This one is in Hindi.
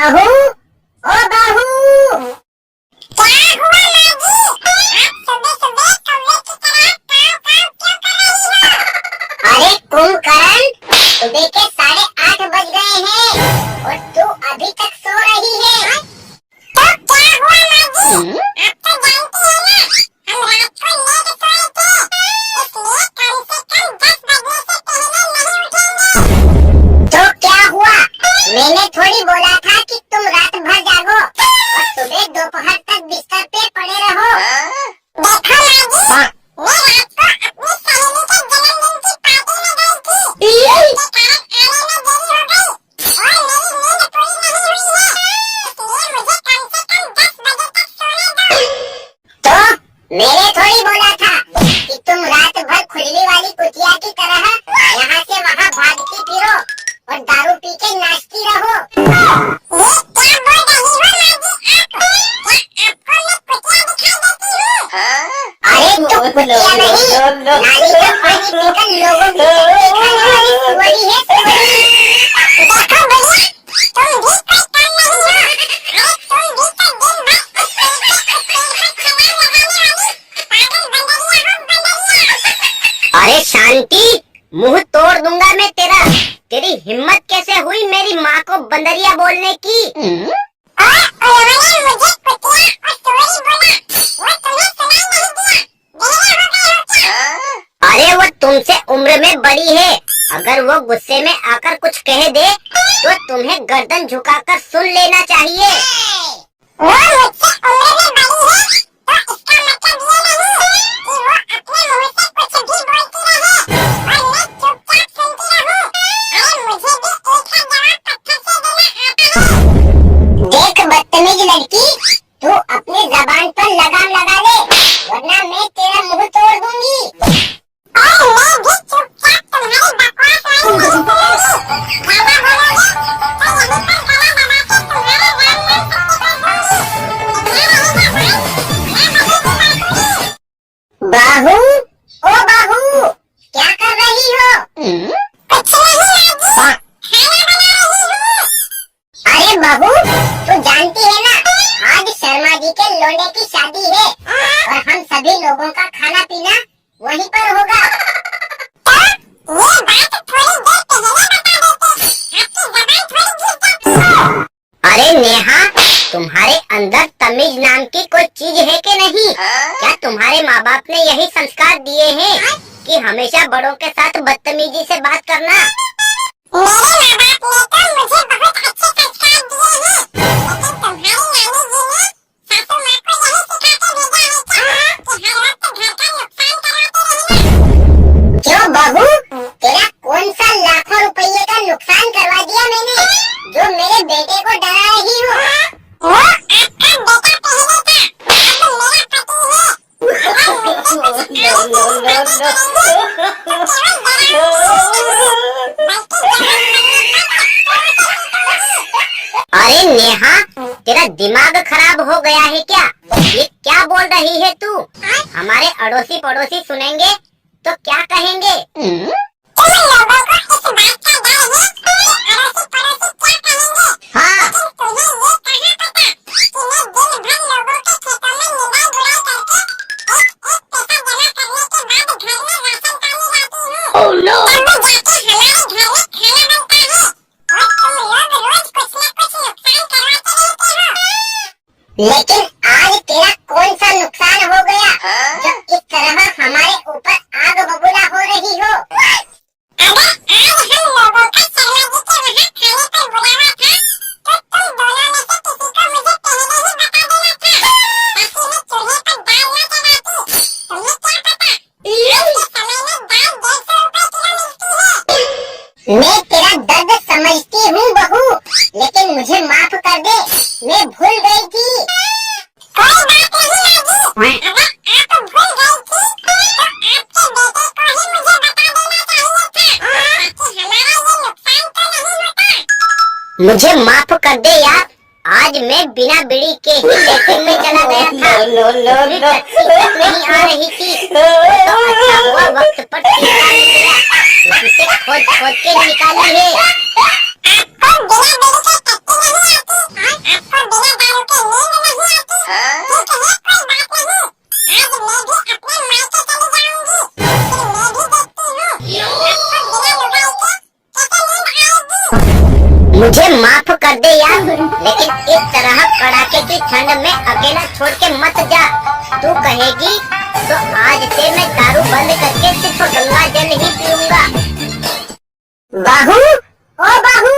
बाहू, ओ बाहू, क्या हुआ माजी? आप सुबह सुबह कौवे की तरह काव काव क्यों कर रही हो? अरे कुंभकर्ण, सुबह के 8:30 बज गए हैं और तू अभी तक सो रही है। तो क्या हुआ माजी? आप तो जानती है ना, हम रात को लेट सोए थे, इसलिए कम से कम 10 बजने से पहले नहीं उठेंगे। तो क्या हुआ? मैंने थोड़ी बोला था कि तुम रात भर जागो और सुबह दोपहर तक बिस्तर पे पड़े रहो। देखो माजी, मैं रात को अपनी सहेली के जन्मदिन की पार्टी में गई थी, जिसके कारण आने में देरी हो गई और मेरी नींद पूरी नहीं हुई है, इसलिए मुझे कम से कम 10 बजे तक सोने दो। तो मैंने थोड़ी बोला था कि तुम रात भर खुजली वाली कुतिया की तरह यहाँ से वहाँ भागती फिरो और दारू पी के नाचती रहो। ये क्या बोल रही हो माजी आप? क्या आपको मैं कुतिया दिखाई देती हूँ? अरे तो कुतिया नहीं, नाली का पानी पीकर लोगों की चटनी खाने वाली सुअरी है, सुअरी। देखो भैया, तुम भी कोई काम नहीं हो। अरे तुम भी तो दिन भर उस पेड़ पे छलांग लगाने वाली पागल बंदरिया हो, बंदरिया। अरे शांति, मुंह तोड़ दूंगा मैं तेरा। तेरी हिम्मत कैसे हुई मेरी माँ को बंदरिया बोलने की? उन्होंने मुझे कुतिया और सुअरी बोला, वो तुम्हें सुनाई नहीं दिया? बहरे हो गए हो क्या? अरे वो तुमसे उम्र में बड़ी है, अगर वो गुस्से में आकर कुछ कह दे तो तुम्हें गर्दन झुकाकर सुन लेना चाहिए। वो मुझसे उम्र में बड़ी है, तो इसका मतलब ये नहीं कि वो अपने मुंह से कुछ भी बोलती रहे और मैं चुपचाप सुनती रहूं। अरे मुझे भी एक का जवाब पत्थर से देना आता है। देख बदतमीज लड़की, तू अपनी जबान पर लगाम लगा ले, वरना मैं तेरा मुंह तोड़ दूंगी। और मैं भी चुपचाप तुम्हारी बकवास वाली नहीं सुनूंगी। ज्यादा बोलोगे तो यहीं पर गला दबा के तुम्हारे जान में सख्ती कर दूंगी। ध्यान रहेगा भाई, मैं नहीं घुमाऊंगी। बाहू, ओ बाहू, क्या कर रही हो? कुछ नहीं माजी, खाना बना रही हूँ। अरे बहू, तू जानती है ना, आज शर्मा जी के लोंडे की शादी है और हम सभी लोगों का खाना पीना वहीं पर होगा। तो ये बात थोड़ी देर पहले बता देते, आपकी जबान थोड़ी घिस जाती है। अरे नेहा, तुम्हारे अंदर तमीज नाम की कोई चीज है कि नहीं? क्या तुम्हारे माँ बाप ने यही संस्कार दिए हैं कि हमेशा बड़ों के साथ बदतमीजी से बात करना? मेरे माँ बाप ने तो मुझे बहुत अच्छे संस्कार दिए हैं, लेकिन तुम्हारी नानी जी ने सासू माँ को यही सिखा के भेजा है कि हर वक्त घर का नुकसान कराते रहना। क्यों बहू, तेरा कौन सा लाखों रुपये का नुकसान करवा दिया मैंने, जो मेरे बेटे को डरा रही हो? वो आपका बेटा पहले था, अब मेरा पति है। अगर मुझसे कुछ आगे की बातें करेंगे तो केवल डराऊंगी, बल्कि अरे नेहा, तेरा दिमाग खराब हो गया है क्या? ये क्या बोल रही है तू? हमारे अड़ोसी पड़ोसी सुनेंगे तो क्या कहेंगे? तुम लोगों को इस बात का डर है कि अड़ोसी पड़ोसी क्या कहेंगे। हाँ, लेकिन तुम्हें ये कहाँ पता कि मैं दिन भर लोगों के खेतों में निदाई गुड़ाई करके एक पैसा जमा करने के बाद घर में राशन पानी लाती हूँ। oh, no. तब जाके हमारे घर में खाना बनता है और तुम लोग रोज कुछ न कुछ नुकसान करवाते रहते हो। लेकिन आज तेरा कौन सा नुकसान हो गया जो इस तरह हमारे ऊपर आग बबूला हो रही हो? अबे आज हम लोगों का शर्मा जी के वहाँ खाने पर बुलावा था, तो तुम दोनों में से किसी को मुझे पहले ही बता देना था, ताकि मैं चूल्हे पर दाल न चढ़ाती। तुम्हें क्या पता, आज के समय में दाल 150 रुपए किलो मिलती है। मैं तेरा दर्द समझती हूँ बहू, लेकिन मुझे माफ कर दे, मैं भूल गई थी। कोई बात नहीं माजी, अगर आप भूल गई थी तो आपके बेटे को ही मुझे बता देना चाहिए था, ताकि हमारा ये नुकसान तो नहीं होता। मुझे माफ कर दे यार, आज मैं बिना बीड़ी के ही लेकिन में चला गया था। दूसरी टैक्सी तक नहीं आ रही थी, तो अच्छा हुआ वक्त पर टीका मिल गया, उसे खोज खोज के निकाली है। आपको बिना बीड़ी के टैक्सी नहीं आती? मुझे माफ कर दे यार, लेकिन इस तरह कड़ाके की ठंड में अकेला छोड़ के मत जा। तू कहेगी तो आज से मैं दारू बंद करके सिर्फ गंगा जल ही पीऊंगा। बाहू, ओ बाहू,